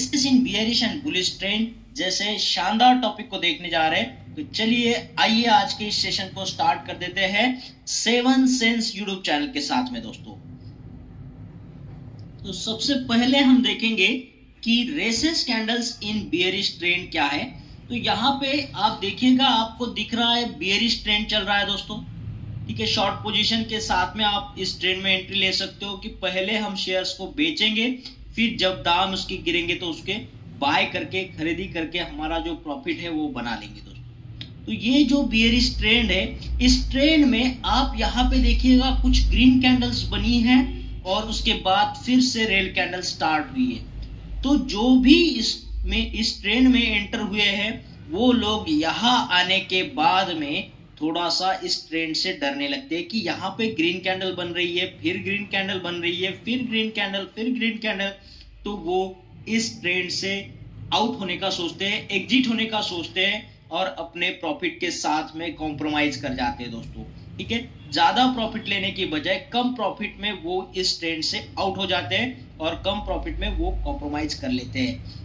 Races in bearish and bullish trend जैसे शानदार topic को देखने जा रहे हैं। तो चलिए आइए आज के इस सेशन को स्टार्ट कर देते हैं 7 सेंस यूट्यूब चैनल के साथ में दोस्तों। तो सबसे पहले हम देखेंगे कि रेसेस कैंडल्स इन बियरिश ट्रेंड क्या है। तो यहाँ पे आप देखिएगा, आपको दिख रहा है बियरिश ट्रेंड चल रहा है दोस्तों, ठीक है। शॉर्ट पोजीशन के साथ में आप इस ट्रेंड में एंट्री ले सकते हो कि पहले हम शेयर्स को बेचेंगे, फिर जब दाम उसके गिरेंगे तो उसके बाय करके खरीदी करके हमारा जो प्रॉफिट है वो बना लेंगे दोस्तों। तो ये जो बियरिश ट्रेंड है, इस ट्रेंड में आप यहाँ पे देखिएगा कुछ ग्रीन कैंडल्स बनी है और उसके बाद फिर से रेड कैंडल स्टार्ट हुई है। तो जो भी इस ट्रेंड में एंटर हुए हैं वो लोग यहाँ आने के बाद में थोड़ा सा इस ट्रेंड से डरने लगते हैं कि यहाँ पे ग्रीन कैंडल बन रही है, फिर ग्रीन कैंडल बन रही है, फिर ग्रीन कैंडल, फिर ग्रीन कैंडल। तो वो इस ट्रेंड से आउट होने का सोचते हैं, एग्जिट होने का सोचते हैं और अपने प्रॉफिट के साथ में कॉम्प्रोमाइज कर जाते हैं दोस्तों, ठीक है। ज्यादा प्रॉफिट लेने की बजाय कम प्रॉफिट में वो इस ट्रेंड से आउट हो जाते हैं और कम प्रॉफिट में वो कॉम्प्रोमाइज कर लेते हैं।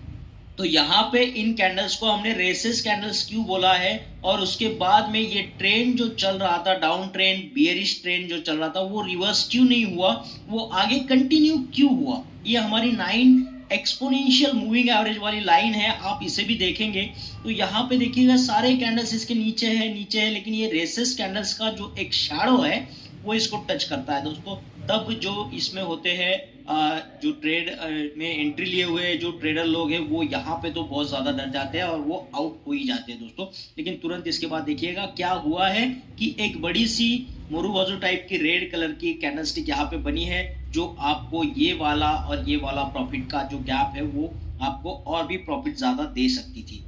तो यहाँ पे इन कैंडल्स को हमने रेसेस कैंडल्स क्यों बोला है, और उसके बाद में ये ट्रेंड जो चल रहा था, डाउन ट्रेंड, बियरिश ट्रेंड जो चल रहा था, वो रिवर्स क्यों नहीं हुआ, वो आगे कंटिन्यू क्यों हुआ। ये हमारी 9 एक्सपोनेंशियल मूविंग एवरेज वाली लाइन है, आप इसे भी देखेंगे तो यहाँ पे देखिएगा सारे कैंडल्स इसके नीचे है, लेकिन ये रेसेस कैंडल्स का जो एक शैडो है वो इसको टच करता है दोस्तों। तब जो इसमें होते हैं जो ट्रेड में एंट्री लिए हुए जो ट्रेडर लोग हैं वो यहाँ पे तो बहुत ज्यादा डर जाते हैं और वो आउट हो ही जाते हैं दोस्तों। लेकिन तुरंत इसके बाद देखिएगा क्या हुआ है कि एक बड़ी सी मोरूबाजू टाइप की रेड कलर की कैंडलस्टिक यहाँ पे बनी है, जो आपको ये वाला और ये वाला प्रॉफिट का जो गैप है वो आपको और भी प्रॉफिट ज्यादा दे सकती थी।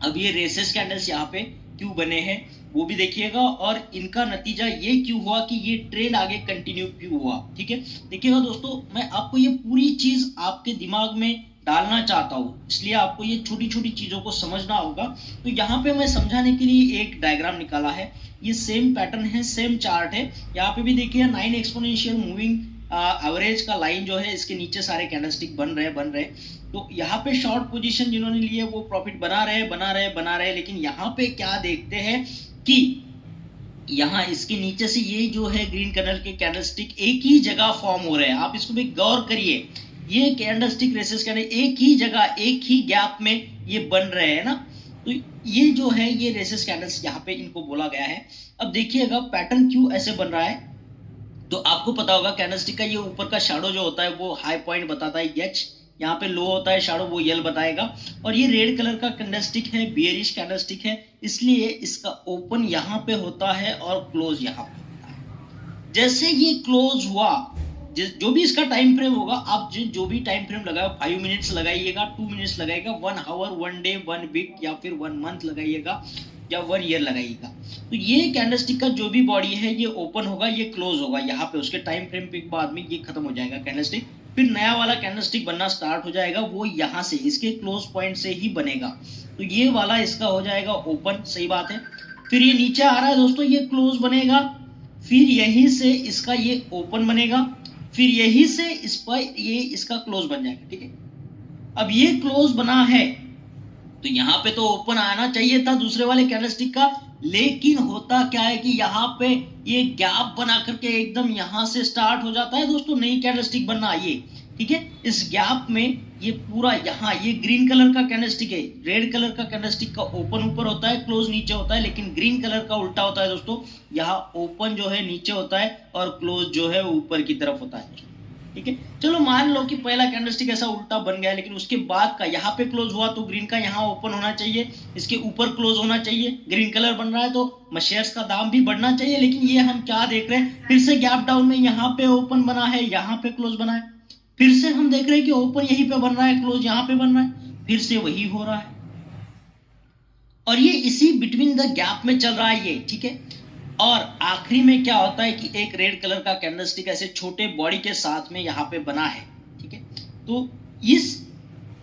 अब ये रेसेस कैंडल्स यहाँ पे क्यों बने हैं वो भी देखिएगा, और इनका नतीजा ये क्यों हुआ कि ये ट्रेंड आगे कंटिन्यू क्यों हुआ, ठीक है। देखिएगा दोस्तों, मैं आपको ये पूरी चीज आपके दिमाग में डालना चाहता हूँ, इसलिए आपको ये छोटी छोटी चीजों को समझना होगा। तो यहाँ पे मैं समझाने के लिए एक डायग्राम निकाला है, ये सेम पैटर्न है, सेम चार्ट है। यहाँ पे भी देखिए 9 एक्सपोनेंशियल मूविंग एवरेज का लाइन जो है, इसके नीचे सारे कैंडलस्टिक बन रहे। तो यहाँ पे शॉर्ट पोजीशन जिन्होंने लिए वो प्रॉफिट बना रहे, लेकिन यहाँ पे क्या देखते हैं कि यहाँ इसके नीचे से ये जो है ग्रीन कलर के कैंडलस्टिक एक ही जगह फॉर्म हो रहे हैं। आप इसको भी गौर करिए, ये कैंडलस्टिक रेसेस कैंडल एक ही जगह, एक ही गैप में ये बन रहे हैं ना। तो ये जो है ये रेसेस कैंडल्स यहाँ पे इनको बोला गया है। अब देखिएगा पैटर्न क्यों ऐसे बन रहा है। तो आपको पता होगा कैंडलस्टिक का ये ऊपर का शैडो जो होता है वो हाई पॉइंट बताता है एच, यहाँ पे लो होता है शैडो वो यल बताएगा। और ये रेड कलर का कैंडलस्टिक है, बियरिश कैंडलस्टिक है, इसलिए इसका ओपन यहाँ पे होता है और क्लोज यहाँ पे होता है। जैसे ये क्लोज हुआ, जो भी इसका टाइम फ्रेम होगा, आप जो भी टाइम फ्रेम लगाओ, 5 मिनट्स लगाइएगा, 2 मिनट्स लगाइएगा, 1 आवर, 1 डे, 1 वीक या फिर 1 मंथ लगाइएगा या 1 ईयर लगाइएगा। तो ये कैंडलस्टिक का जो भी बॉडी है ये ओपन होगा, ये क्लोज होगा यहाँ पे, उसके टाइम फ्रेम के बाद में ये खत्म हो जाएगा कैंडलस्टिक, फिर नया वाला कैंडलस्टिक बनना स्टार्ट हो जाएगा, वो यहाँ से इसके क्लोज पॉइंट से ही बनेगा। तो ये वाला इसका हो जाएगा ओपन, सही बात है। फिर ये नीचे आ रहा है दोस्तों, ये क्लोज बनेगा, फिर यहीं से इसका ये ओपन बनेगा, फिर यहीं से इस पर ये इसका क्लोज बन जाएगा, ठीक है। अब ये क्लोज बना है तो यहाँ पे तो ओपन आना चाहिए था दूसरे वाले कैंडलस्टिक का, लेकिन होता क्या है कि यहाँ पे ये गैप बना करके एकदम यहाँ से स्टार्ट हो जाता है दोस्तों नई कैंडलस्टिक बनना, ये ठीक है। इस गैप में ये पूरा यहाँ ये ग्रीन कलर का कैंडलस्टिक है, रेड कलर का कैंडलस्टिक का ओपन ऊपर होता है, क्लोज नीचे होता है, लेकिन ग्रीन कलर का उल्टा होता है दोस्तों, यहाँ ओपन जो है नीचे होता है और क्लोज जो है ऊपर की तरफ होता है, ठीक है। चलो मान लो कि पहला कैंडलस्टिक ऐसा उल्टा बन गया, लेकिन उसके बाद का यहाँ पे क्लोज हुआ तो ग्रीन का यहाँ ओपन होना चाहिए, इसके ऊपर क्लोज होना चाहिए, ग्रीन कलर बन रहा है तो शेयर्स का दाम भी बढ़ना चाहिए। लेकिन ये हम क्या देख रहे हैं, फिर से गैप डाउन में यहाँ पे ओपन बना है, यहाँ पे क्लोज बना है, फिर से हम देख रहे हैं कि ओपन यहीं पे बन रहा है, क्लोज यहाँ पे बन रहा है, फिर से वही हो रहा है, और ये इसी बिटवीन द गैप में चल रहा है ये, ठीक है। और आखिरी में क्या होता है कि एक रेड कलर का कैंडलस्टिक ऐसे छोटे बॉडी के साथ में यहाँ पे बना है, ठीक है। तो इस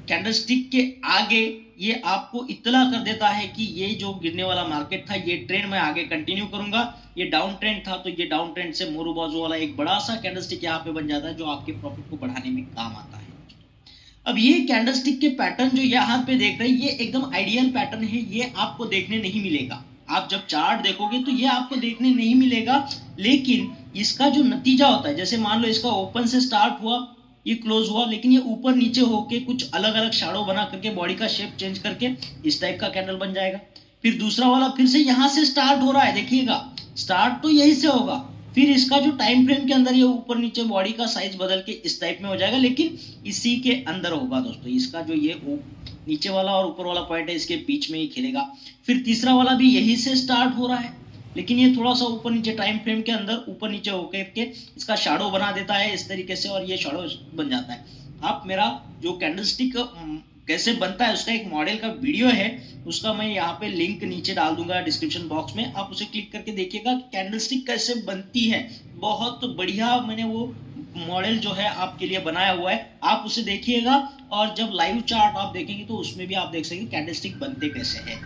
कैंडलस्टिक के आगे ये आपको इत्तला कर देता है कि ये जो गिरने वाला मार्केट था ये ट्रेंड मैं आगे कंटिन्यू करूंगा, ये डाउन ट्रेंड था तो ये डाउन ट्रेंड से मोरू बाजू वाला एक बड़ा सा कैंडलस्टिक यहाँ पे बन जाता है जो आपके प्रॉफिट को बढ़ाने में काम आता है। अब ये कैंडलस्टिक के पैटर्न जो यहाँ पे देख रहे हैं ये एकदम आइडियल पैटर्न है, ये आपको देखने नहीं मिलेगा। आप जब चार्ट देखोगे तो ये आपको देखने नहीं मिलेगा, लेकिन इसका जो नतीजा होता है, जैसे मान लो इसका ओपन से स्टार्ट हुआ, ये क्लोज हुआ, लेकिन ये ऊपर नीचे होके कुछ अलग अलग शैडो बना करके बॉडी का शेप चेंज करके इस टाइप का कैंडल बन जाएगा। फिर दूसरा वाला फिर से यहाँ से स्टार्ट हो रहा है, देखिएगा स्टार्ट तो यही से होगा, फिर इसका जो टाइम फ्रेम के अंदर ये ऊपर नीचे बॉडी का साइज बदल के इस टाइप में हो जाएगा, लेकिन इसी के अंदर होगा दोस्तों। इसका जो ये नीचे वाला और ऊपर वाला पॉइंट है इसके बीच में ही खेलेगा। फिर तीसरा वाला भी यही से स्टार्ट हो रहा है, लेकिन ये थोड़ा सा ऊपर नीचे टाइम फ्रेम के अंदर ऊपर नीचे होकर के इसका शैडो बना देता है इस तरीके से, और ये शैडो बन जाता है। आप मेरा जो कैंडलस्टिक कैसे बनता है उसका एक मॉडल का वीडियो है, उसका मैं यहाँ पे लिंक नीचे डाल दूंगा डिस्क्रिप्शन बॉक्स में, आप उसे क्लिक करके देखिएगा कैंडलस्टिक कैसे बनती है। बहुत बढ़िया मैंने वो मॉडल जो है आपके लिए बनाया हुआ है, आप उसे देखिएगा, और जब लाइव चार्ट आप देखेंगे तो उसमें भी आप देख सकेंगे कैंडलस्टिक बनते कैसे है।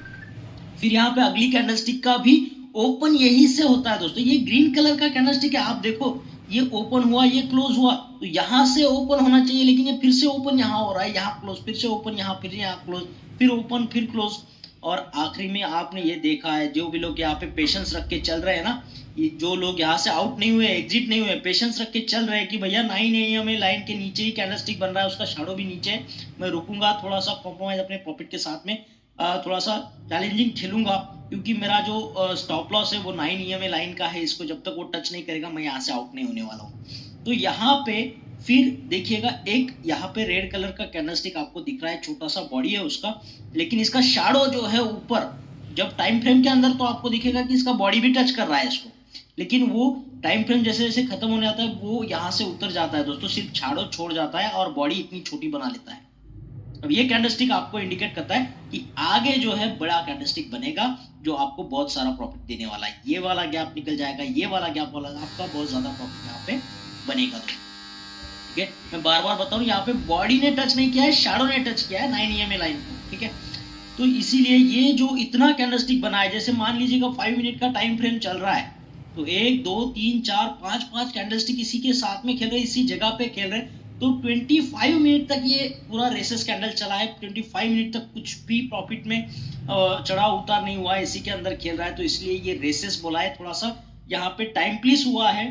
फिर यहाँ पे अगली कैंडलस्टिक का भी ओपन यही से होता है दोस्तों। ये ग्रीन कलर का कैंडलस्टिक है, आप देखो ये ओपन हुआ, ये क्लोज हुआ, तो यहाँ से ओपन होना चाहिए, लेकिन ये फिर से ओपन यहाँ हो रहा है, यहाँ क्लोज, फिर से ओपन यहाँ, फिर यहाँ क्लोज, फिर ओपन, फिर क्लोज, और आखिरी में आपने ये देखा है, जो भी लोग यहाँ पे पेशेंस रख के चल रहे हैं ना, ये जो लोग यहाँ से आउट नहीं हुए, एग्जिट नहीं हुए, पेशेंस रख के चल रहे हैं कि भैया 9 AM में लाइन के नीचे ही कैंडलस्टिक बन रहा है, उसका शैडो भी नीचे है, मैं रुकूंगा, थोड़ा सा कॉम्प्रोमाइज अपने प्रॉफिट के साथ में थोड़ा सा चैलेंजिंग खेलूंगा, क्योंकि मेरा जो स्टॉप लॉस है वो 9 EMA लाइन का है, इसको जब तक वो टच नहीं करेगा मैं यहाँ से आउट नहीं होने वाला हूँ। तो यहाँ पे फिर देखिएगा एक यहाँ पे रेड कलर का कैंडलस्टिक आपको दिख रहा है, छोटा सा बॉडी है उसका, लेकिन इसका शैडो जो है ऊपर, जब टाइम फ्रेम के अंदर तो आपको दिखेगा कि इसका बॉडी भी टच कर रहा है इसको, लेकिन वो टाइम फ्रेम जैसे जैसे खत्म होने आता है वो यहाँ से उतर जाता है दोस्तों, सिर्फ शैडो छोड़ जाता है और बॉडी इतनी छोटी बना लेता है। अब ये कैंडलस्टिक आपको इंडिकेट करता है कि आगे जो है बड़ा कैंडलस्टिक बनेगा जो आपको बहुत सारा प्रॉफिट देने वाला है। ये वाला गैप निकल जाएगा, ये वाला गैप वाला आपका बहुत ज्यादा प्रॉफिट यहाँ पे बनेगा। ठीक है, मैं बार बार बता रहा हूँ, यहाँ पे बॉडी ने टच नहीं किया है, शैडो ने टच किया है 9 EMA लाइन को। ठीक है, तो इसीलिए ये जो इतना कैंडलस्टिक बना है, जैसे मान लीजिएगा 5 मिनट का टाइम फ्रेम चल रहा है, तो 1 2 3 4 5 कैंडलस्टिक इसी के साथ में खेल रहे, इसी जगह पे खेल रहे, तो 25 मिनट तक ये पूरा रेसेस कैंडल चला है। 25 मिनट तक कुछ भी प्रॉफिट में चढ़ाव उतार नहीं हुआ है, इसी के अंदर खेल रहा है, तो इसलिए ये रेसेस बोला है। थोड़ा सा यहाँ पे टाइम प्लीस हुआ है,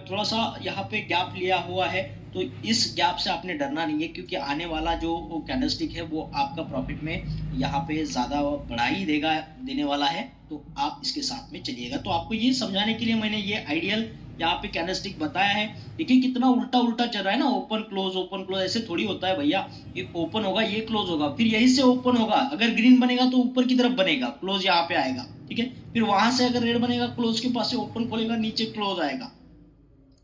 थोड़ा सा यहाँ पे गैप लिया हुआ है, तो इस गैप से आपने डरना नहीं है, क्योंकि आने वाला जो कैंडलस्टिक है वो आपका प्रॉफिट में यहाँ पे ज्यादा बढ़ा ही देने वाला है, तो आप इसके साथ में चलिएगा। तो आपको ये समझाने के लिए मैंने ये आइडियल यहाँ पे कैंडलस्टिक बताया है। देखिए कितना उल्टा उल्टा चल रहा है ना, ओपन क्लोज ऐसे थोड़ी होता है भैया, ये ओपन होगा, ये क्लोज होगा, फिर यही से ओपन होगा, अगर ग्रीन बनेगा तो ऊपर की तरफ बनेगा, क्लोज यहाँ पे आएगा। ठीक है, फिर वहां से अगर रेड बनेगा, क्लोज के पास से ओपन खोलेगा, नीचे क्लोज आएगा।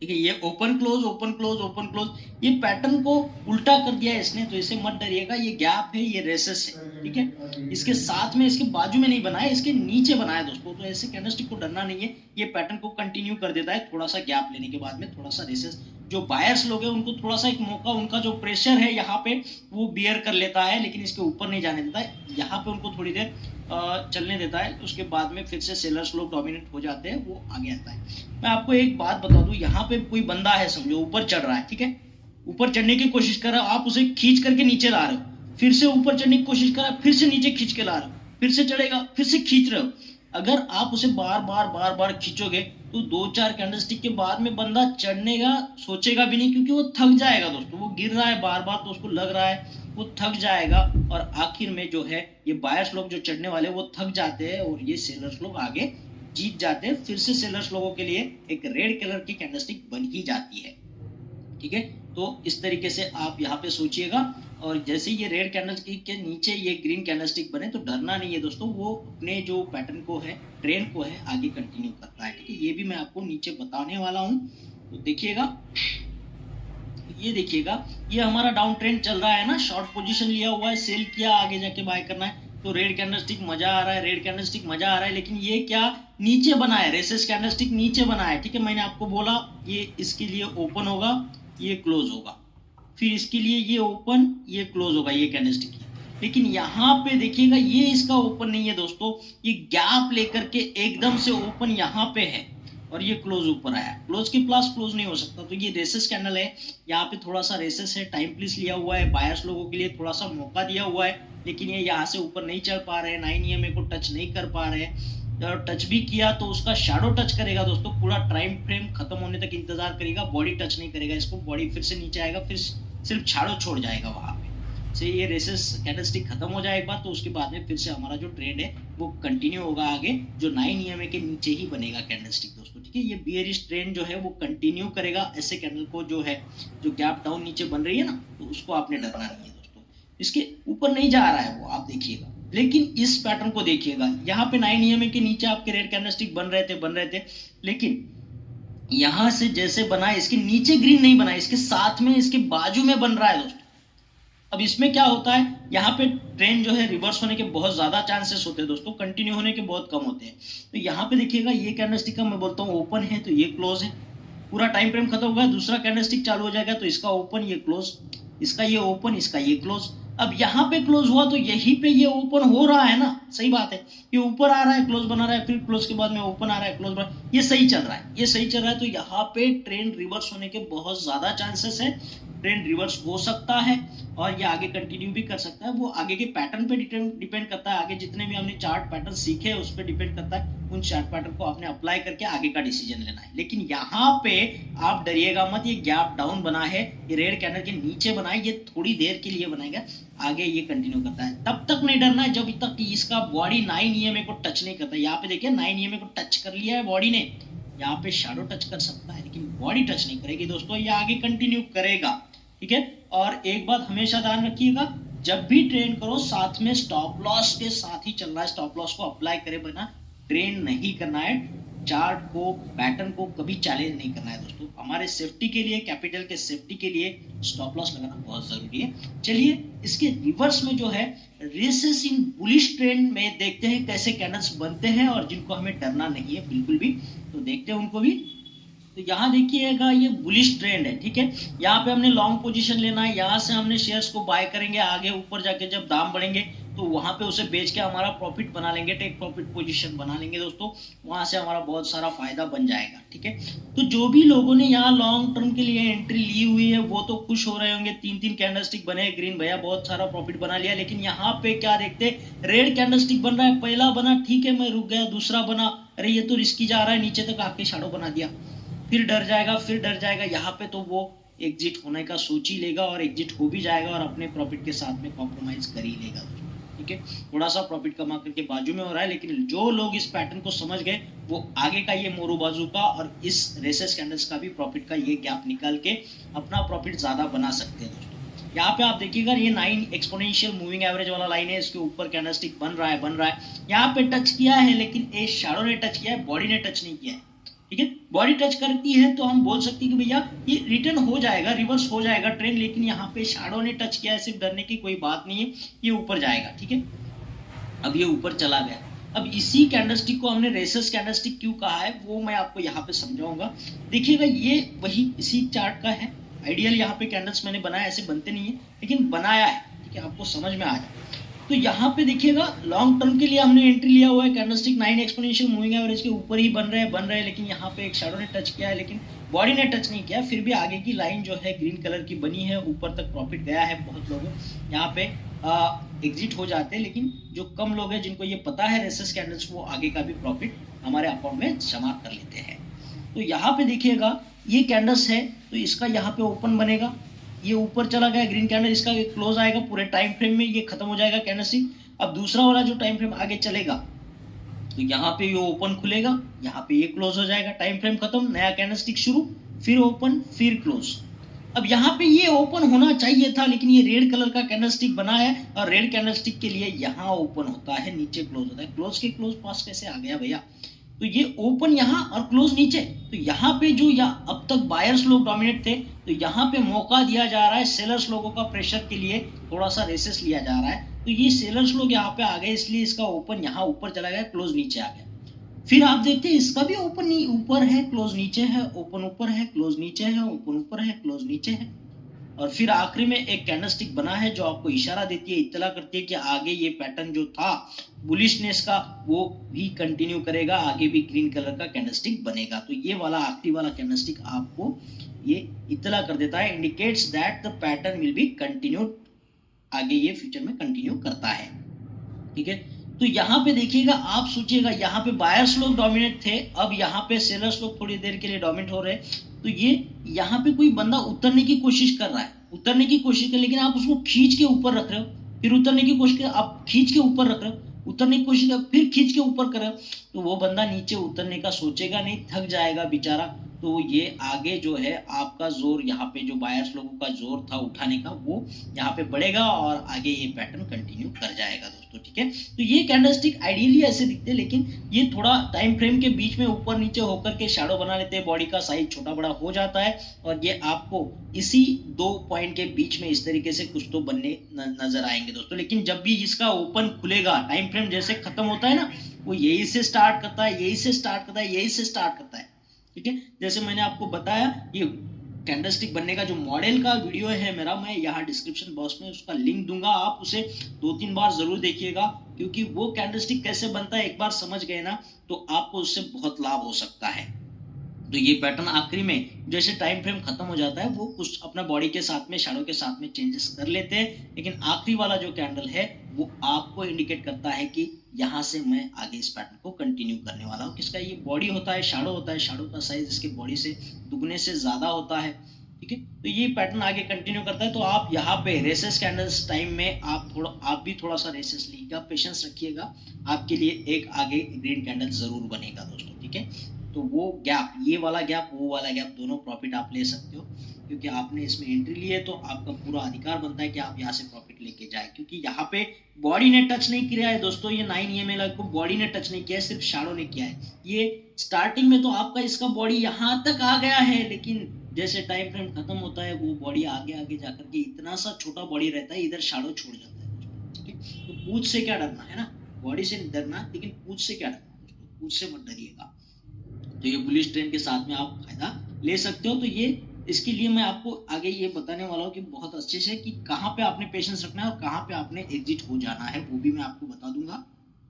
ठीक है, ये open close open close open close, ये पैटर्न को उल्टा कर दिया है इसने, तो इसे मत डरिएगा, ये गैप है, ये रेसेस है। ठीक है, इसके साथ में इसके बाजू में नहीं बनाया, इसके नीचे बनाया दोस्तों, तो ऐसे कैंडलस्टिक को डरना नहीं है, ये पैटर्न को कंटिन्यू कर देता है, थोड़ा सा गैप लेने के बाद में थोड़ा सा रेसेस। जो बायर्स लोग हैं उनको थोड़ा सा एक मौका, उनका जो प्रेशर है यहाँ पे वो बियर कर लेता है, लेकिन इसके ऊपर नहीं जाने देता है, यहाँ पे उनको थोड़ी देर चलने देता है, उसके बाद में फिर से सेलर्स लोग डोमिनेट हो जाते हैं, वो आगे आता है। मैं आपको एक बात बता दूं, यहाँ पे कोई बंदा है समझो ऊपर चढ़ रहा है, ठीक है, ऊपर चढ़ने की कोशिश कर रहा है, आप उसे खींच करके नीचे ला रहे हो, फिर से ऊपर चढ़ने की कोशिश कर रहा है, फिर से नीचे खींच के ला रहे हो, फिर से चढ़ेगा, फिर से खींच रहे हो। अगर आप उसे बार बार खींचोगे तो 2-4 कैंडलस्टिक के बाद में बंदा चढ़ने का सोचेगा भी नहीं, क्योंकि वो थक जाएगा दोस्तों, वो गिर रहा है बार तो उसको लग रहा है वो थक जाएगा, और आखिर में जो है ये बायर्स लोग जो चढ़ने वाले वो थक जाते हैं और ये सेलर्स लोग आगे जीत जाते हैं, फिर से सेलर्स लोगों के लिए एक रेड कलर की कैंडलस्टिक बन ही जाती है। ठीक है, तो इस तरीके से आप यहाँ पे सोचिएगा, और जैसे ये रेड कैंडलस्टिक के नीचे ये ग्रीन कैंडलस्टिक बने तो डरना नहीं है दोस्तों, वो अपने जो पैटर्न को है, ट्रेंड को है, आगे कंटिन्यू करता है। ठीक है, ये भी मैं आपको नीचे बताने वाला हूँ, तो देखिएगा, ये देखिएगा, ये हमारा डाउन ट्रेंड चल रहा है ना, शॉर्ट पोजीशन लिया हुआ है, सेल किया, आगे जाके बाय करना है, तो रेड कैंडलस्टिक मजा आ रहा है, रेड कैंडलस्टिक मजा आ रहा है, लेकिन ये क्या नीचे बना है, रेसेस कैंडलस्टिक नीचे बना है। ठीक है, मैंने आपको बोला ये इसके लिए ओपन होगा, ये क्लोज होगा, फिर इसके लिए ये ओपन, ये क्लोज होगा, ये कैंडलस्टिक, लेकिन यहाँ पे देखिएगा ये इसका ओपन नहीं है दोस्तों, ये गैप लेकर के एकदम से ओपन यहाँ पे है, और ये क्लोज ऊपर आया, क्लोज के प्लस क्लोज नहीं हो सकता। तो ये रेसेस कैंडल है, यहाँ पे थोड़ा सा रेसेस है, टाइम प्लीज लिया हुआ है, बायर्स लोगों के लिए थोड़ा सा मौका दिया हुआ है, लेकिन ये यहाँ से ऊपर नहीं चढ़ पा रहे हैं, 9 EMA को टच नहीं कर पा रहे हैं। और टच भी किया तो उसका शैडो टच करेगा दोस्तों, पूरा टाइम फ्रेम खत्म होने तक इंतजार करेगा, बॉडी टच नहीं करेगा इसको, बॉडी फिर से नीचे आएगा, फिर सिर्फ शैडो छोड़ जाएगा वहां पे से। ये रेसेस कैंडलस्टिक खत्म हो जाए एक बार, तो उसके बाद में फिर से हमारा जो ट्रेंड है वो कंटिन्यू होगा आगे, जो 9 EMA के नीचे ही बनेगा कैंडलस्टिक दोस्तों, ठीक है। ये बियरिश ट्रेंड जो है वो कंटिन्यू करेगा, ऐसे कैंडल को जो है, जो गैप डाउन नीचे बन रही है ना, तो उसको आपने डरना नहीं है दोस्तों, इसके ऊपर नहीं जा रहा है वो, आप देखिएगा। लेकिन इस पैटर्न को देखिएगा, यहाँ पे 9 EMA के नीचे आपके रेड कैंडलस्टिक बन रहे थे, लेकिन यहां से जैसे बना, इसके नीचे ग्रीन नहीं बना, इसके साथ में, इसके बाजू में बन रहा है दोस्तों। अब इसमें क्या होता है, यहाँ पे ट्रेंड जो है रिवर्स होने के बहुत ज्यादा चांसेस होते हैं दोस्तों, कंटिन्यू होने के बहुत कम होते हैं। तो यहाँ पे देखिएगा, ये कैंडलस्टिक का मैं बोलता हूँ ओपन है, तो ये क्लोज है, पूरा टाइम फ्रेम खत्म होगा, दूसरा कैंडलस्टिक चालू हो जाएगा, तो इसका ओपन, ये क्लोज, इसका ये ओपन, इसका ये क्लोज। अब यहाँ पे क्लोज हुआ तो यहीं पे ये ओपन हो रहा है ना, सही बात है, ये ऊपर आ रहा है, क्लोज बना रहा है, फिर क्लोज के बाद में ओपन आ रहा है, क्लोज बना, ये सही चल रहा है, ये सही चल रहा है। तो यहाँ पे ट्रेंड रिवर्स होने के बहुत ज्यादा चांसेस है, ट्रेंड रिवर्स हो सकता है और ये आगे कंटिन्यू भी कर सकता है। वो आगे के पैटर्न पे डिपेंड करता है, आगे जितने भी हमने चार्ट पैटर्न सीखे हैं उस पर डिपेंड करता है, उन चार्ट पैटर्न को आपने अप्लाई करके आगे का डिसीजन लेना है। लेकिन यहाँ पे आप डरिएगा मत, ये गैप डाउन बना है, ये रेड कैंडल के नीचे बना है, ये थोड़ी देर के लिए बनाएगा, आगे ये कंटिन्यू करता है, तब तक नहीं डरना है जब तक कि इसका बॉडी 9 EMA को टच नहीं करता। यहाँ पे देखिए 9 EMA को टच कर लिया है बॉडी ने, यहाँ पे शैडो टच कर सकता है लेकिन बॉडी टच नहीं करेगी दोस्तों, ये आगे कंटिन्यू करेगा, ठीक है। और एक बात हमेशा ध्यान रखिएगा, जब भी ट्रेड करो साथ में स्टॉप लॉस के साथ ही चलना है, स्टॉप लॉस को अप्लाई करे बिना ट्रेड नहीं करना है, चार्ट को, पैटर्न को कभी चैलेंज नहीं करना है दोस्तों। हमारे सेफ्टी के लिए, कैपिटल के सेफ्टी के लिए स्टॉप लॉस लगाना बहुत जरूरी है। चलिए इसके रिवर्स में जो है रेसेस इन बुलिश ट्रेंड में देखते हैं कैसे कैंडल्स बनते हैं, और जिनको हमें डरना नहीं है बिल्कुल भी, तो देखते हैं उनको भी। तो यहाँ देखिएगा, ये बुलिश ट्रेंड है, ठीक है। यहाँ पे हमने लॉन्ग पोजीशन लेना है, यहाँ से हमने शेयर्स को बाय करेंगे, आगे ऊपर जाके जब दाम बढ़ेंगे तो वहां पे उसे बेच के हमारा प्रॉफिट बना लेंगे, टेक प्रॉफिट पोजीशन बना लेंगे दोस्तों, वहां से हमारा बहुत सारा फायदा बन जाएगा, ठीक है। तो जो भी लोगों ने यहाँ लॉन्ग टर्म के लिए एंट्री ली हुई है वो तो खुश हो रहे होंगे, 3-3 कैंडलस्टिक बने, ग्रीन भैया बहुत सारा प्रॉफिट बना लिया। लेकिन यहाँ पे क्या देखते, रेड कैंडलस्टिक बन रहा है, पहला बना ठीक है मैं रुक गया, दूसरा बना, अरे ये तो रिस्की जा रहा है, नीचे तक आके शैडो बना दिया, फिर डर जाएगा, यहाँ पे तो वो एग्जिट होने का सोच ही लेगा और एग्जिट हो भी जाएगा और अपने प्रॉफिट के साथ में कॉम्प्रोमाइज कर ही लेगा, ठीक है। थोड़ा सा प्रॉफिट कमा करके बाजू में हो रहा है, लेकिन जो लोग इस पैटर्न को समझ गए वो आगे का ये मोरू बाजू का और इस रेसेस कैंडल्स का भी प्रॉफिट का ये गैप निकाल के अपना प्रॉफिट ज्यादा बना सकते हैं दोस्तों। यहाँ पे आप देखिएगा, ये 9 एक्सपोनेंशियल मूविंग एवरेज वाला लाइन है, इसके ऊपर कैंडलस्टिक बन रहा है, यहाँ पे टच किया है, लेकिन ए शैडो ने टच किया है, बॉडी ने टच नहीं किया है, ठीक है। बॉडी टच करती है तो हम बोल सकते हैं कि भैया ये रिटर्न हो जाएगा, रिवर्स हो जाएगा ट्रेंड, लेकिन यहाँ पे शैडो ने टच किया है, सिर्फ डरने की कोई बात नहीं है, ये ऊपर जाएगा, ठीक है। अब ये ऊपर चला गया, अब इसी कैंडलस्टिक को हमने रेसेस कैंडलस्टिक क्यों कहा है वो मैं आपको यहाँ पे समझाऊंगा। देखिएगा, ये वही इसी चार्ट का है, आइडियल यहाँ पे कैंडल्स मैंने बनाया, ऐसे बनते नहीं है लेकिन बनाया है, ठीक है, आपको समझ में आ जाए। तो यहाँ पे देखिएगा, लॉन्ग टर्म के लिए हमने एंट्री लिया हुआ है, कैंडलस्टिक 9 एक्सपोनेंशियल मूविंग एवरेज के ऊपर ही बन रहे हैं, लेकिन यहाँ पे एक शैडो ने टच किया है, लेकिन बॉडी ने टच नहीं किया, फिर भी आगे की लाइन जो है ग्रीन कलर की बनी है, ऊपर तक प्रॉफिट गया है, बहुत लोग यहाँ पे एग्जिट हो जाते हैं, लेकिन जो कम लोग हैं जिनको ये पता है रेसेस कैंडल्स, वो आगे का भी प्रॉफिट हमारे अकाउंट में जमा कर लेते हैं। तो यहाँ पे देखिएगा, ये कैंडल्स है तो इसका यहाँ पे ओपन बनेगा, ये ऊपर चला गया ग्रीन कैंडल, इसका क्लोज आएगा, पूरे टाइम फ्रेम में ये खत्म हो जाएगा कैंडलस्टिक। अब दूसरा वाला जो टाइम फ्रेम आगे चलेगा तो यहाँ पे ये ओपन खुलेगा, यहाँ पे ये क्लोज हो जाएगा, टाइम फ्रेम खत्म, नया कैंडलस्टिक शुरू, फिर ओपन, फिर क्लोज। अब यहाँ पे ये ओपन होना चाहिए था, लेकिन ये रेड कलर का कैंडलस्टिक बना है और रेड कैंडलस्टिक के लिए यहाँ ओपन होता है, नीचे क्लोज होता है, क्लोज के क्लोज पास कैसे आ गया भैया। तो ये ओपन यहाँ और क्लोज नीचे, तो यहाँ पे जो अब तक बायर्स लोग डोमिनेट थे, तो यहाँ पे मौका दिया जा रहा है सेलर्स लोगों का, प्रेशर के लिए थोड़ा सा रेसेस लिया जा रहा है, तो ये सेलर्स लोग यहाँ पे आ गए, इसलिए इसका ओपन यहाँ ऊपर चला गया, क्लोज नीचे आ गया। फिर आप देखते हैं इसका भी ओपन ऊपर है, क्लोज नीचे है, ओपन ऊपर है, क्लोज नीचे है, ओपन ऊपर है, क्लोज नीचे है, और फिर आखिरी में एक कैंडलस्टिक बना है जो आपको इशारा देती है, इत्तला करती है कि आगे ये पैटर्न जो था बुलिशनेस का वो भी कंटिन्यू करेगा, आगे भी ग्रीन कलर का कैंडलस्टिक बनेगा। तो ये वाला आखिरी वाला कैंडलस्टिक आपको ये इत्तला कर देता है, indicates that the pattern will be continued, आगे ये फ्यूचर में कंटिन्यू करता है। ठीक है, तो यहाँ पे देखिएगा, आप सोचिएगा यहाँ पे बायर्स लोग डोमिनेट थे, अब यहाँ पे सेलर्स लोग थोड़ी देर के लिए डोमिनेट हो रहे हैं। तो ये यहाँ पे कोई बंदा उतरने की कोशिश कर रहा है, उतरने की कोशिश कर, लेकिन आप उसको खींच के ऊपर रख रहे हो, फिर उतरने की कोशिश कर, आप खींच के ऊपर रख रहे हो, उतरने की कोशिश कर, फिर खींच के ऊपर कर रहे हो, तो वो बंदा नीचे उतरने का सोचेगा नहीं, थक जाएगा बेचारा। तो ये आगे जो है आपका जोर, यहाँ पे जो बायर्स लोगों का जोर था उठाने का वो यहाँ पे बढ़ेगा और आगे ये पैटर्न कंटिन्यू कर जाएगा दोस्तों। ठीक है, तो ये कैंडलस्टिक आइडियली ऐसे दिखते हैं, लेकिन ये थोड़ा टाइम फ्रेम के बीच में ऊपर नीचे होकर के शैडो बना लेते हैं, बॉडी का साइज छोटा बड़ा हो जाता है और ये आपको इसी 2 पॉइंट के बीच में इस तरीके से कुछ तो बनने नजर आएंगे दोस्तों। लेकिन जब भी इसका ओपन खुलेगा, टाइम फ्रेम जैसे खत्म होता है ना, वो यही से स्टार्ट करता है, यही से स्टार्ट करता है, यही से स्टार्ट करता है। ठीक है, जैसे मैंने आपको बताया, ये कैंडलस्टिक बनने का जो मॉडल का वीडियो है मेरा, मैं यहाँ डिस्क्रिप्शन बॉक्स में उसका लिंक दूंगा, आप उसे 2-3 बार जरूर देखिएगा, क्योंकि वो कैंडलस्टिक कैसे बनता है एक बार समझ गए ना तो आपको उससे बहुत लाभ हो सकता है। तो ये पैटर्न आखिरी में जैसे टाइम फ्रेम खत्म हो जाता है वो कुछ अपना बॉडी के साथ में, शैडो के साथ में चेंजेस कर लेते हैं, लेकिन आखिरी वाला जो कैंडल है वो आपको इंडिकेट करता है कि यहाँ से मैं आगे इस पैटर्न को कंटिन्यू करने वाला हूँ। किसका ये बॉडी होता है, शैडो होता है, शैडो का साइज इसके बॉडी से दुगने से ज्यादा होता है। ठीक है, तो ये पैटर्न आगे कंटिन्यू करता है। तो आप यहाँ पे रेसेस कैंडल्स टाइम में आप भी थोड़ा सा रेसेस लीजिएगा, पेशेंस रखिएगा, आपके लिए एक आगे ग्रीन कैंडल जरूर बनेगा दोस्तों। ठीक है, तो वो गैप, ये वाला गैप, वो वाला गैप, दोनों प्रॉफिट आप ले सकते हो, क्योंकि आपने इसमें एंट्री ली है तो आपका पूरा अधिकार बनता है कि आप यहाँ से प्रॉफिट लेके जाए, क्योंकि यहाँ पे बॉडी ने टच नहीं किया है दोस्तों, ये 9 EMA को बॉडी ने टच नहीं किया है, सिर्फ शैडो ने किया है। ये स्टार्टिंग में तो आपका इसका बॉडी यहाँ तक आ गया है, लेकिन जैसे टाइम फ्रेम खत्म होता है वो बॉडी आगे आगे जाकर के इतना सा छोटा बॉडी रहता है, इधर शैडो छोड़ जाता है। ठीक है, तो पूछ से क्या डरना है ना, बॉडी से डरना, लेकिन पूछ से क्या डरना दोस्तों, पूछ से मत डरिएगा। तो ये बुलिश ट्रेंड के साथ में आप फायदा ले सकते हो। तो ये इसके लिए मैं आपको आगे ये बताने वाला हूँ कि बहुत अच्छे से कि कहाँ पे आपने पेशेंस रखना है और कहाँ पे आपने एग्जिट हो जाना है, वो भी मैं आपको बता दूंगा।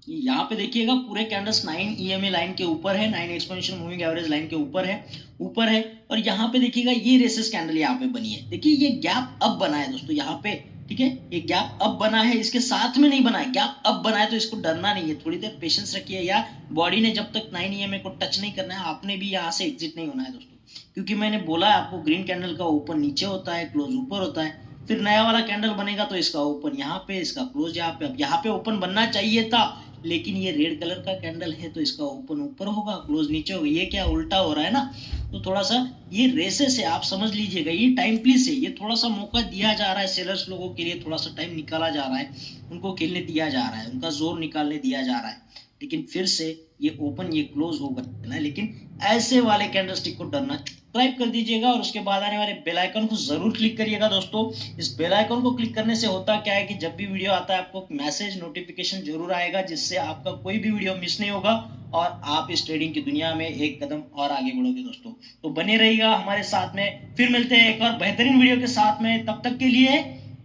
यहाँ पे देखिएगा पूरे कैंडल्स 9 EMA लाइन के ऊपर है, 9 एक्सपोनेंशियल मूविंग एवरेज लाइन के ऊपर है। और यहाँ पे देखिएगा ये रेसिस कैंडल यहाँ पे बनी है, देखिए ये गैप अब बना है दोस्तों यहाँ पे। ठीक है, ये गैप अब बना है, इसके साथ में नहीं बना है, गैप अब बना है, तो इसको डरना नहीं है, थोड़ी देर पेशेंस रखिए। या बॉडी ने जब तक 9 EMA को टच नहीं करना है, आपने भी यहाँ से एग्जिट नहीं होना है दोस्तों, क्योंकि मैंने बोला है आपको ग्रीन कैंडल का ओपन नीचे होता है, क्लोज ऊपर होता है, फिर नया वाला कैंडल बनेगा तो इसका ओपन यहाँ पे, इसका क्लोज यहाँ पे। अब यहाँ पे ओपन बनना चाहिए था, लेकिन ये रेड कलर का कैंडल है तो इसका ओपन ऊपर होगा, क्लोज नीचे होगा, ये क्या उल्टा हो रहा है ना। तो थोड़ा सा ये रेसेस है, आप समझ लीजिएगा, ये टाइम प्लीज है, ये थोड़ा सा मौका दिया जा रहा है सेलर्स लोगों के लिए, थोड़ा सा टाइम निकाला जा रहा है, उनको खेलने दिया जा रहा है, उनका जोर निकालने दिया जा रहा है। लेकिन फिर से ये ओपन, ये क्लोज होगा ना, लेकिन ऐसे वाले कैंडलस्टिक को डरना। सब्सक्राइब कर दीजिएगा और उसके बाद आने वाले बेल आइकन को जरूर क्लिक करिएगा दोस्तों। इस बेल आइकन को क्लिक करने से होता क्या है कि जब भी वीडियो आता है आपको मैसेज नोटिफिकेशन जरूर आएगा, जिससे आपका कोई भी वीडियो मिस नहीं होगा और आप इस ट्रेडिंग की दुनिया में एक कदम और आगे बढ़ोगे दोस्तों। तो बने रहिएगा हमारे साथ में, फिर मिलते हैं एक और बेहतरीन वीडियो के साथ में, तब तक के लिए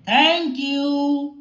थैंक यू।